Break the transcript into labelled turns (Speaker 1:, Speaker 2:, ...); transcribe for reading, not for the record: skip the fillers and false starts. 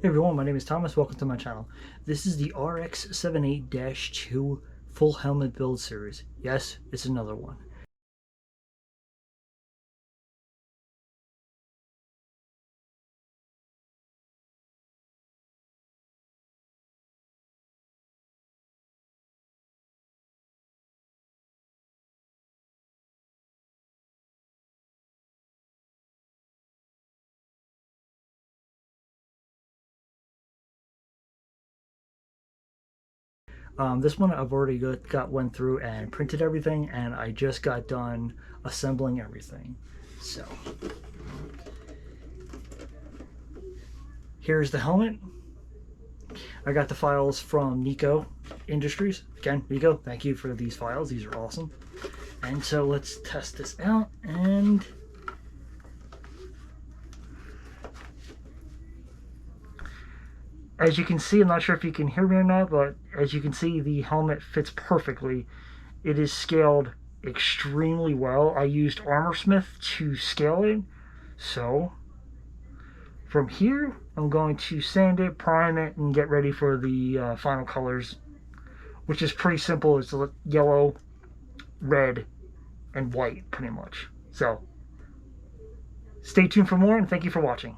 Speaker 1: Hey everyone, my name is Thomas. Welcome to my channel. This is the RX-78-2 full helmet build series. Yes, it's another one. This one I've already went through and printed everything, and I just got done assembling everything. So here's the helmet. I got the files from Nikko Industries. Again, Nikko, thank you for these files. These are awesome. And so let's test this out. And as you can see, I'm not sure if you can hear me or not, but as you can see, the helmet fits perfectly. It is scaled extremely well. I used ArmorSmith to scale it. So from here, I'm going to sand it, prime it, and get ready for the final colors, which is pretty simple. It's yellow, red, and white, pretty much. So stay tuned for more, and thank you for watching.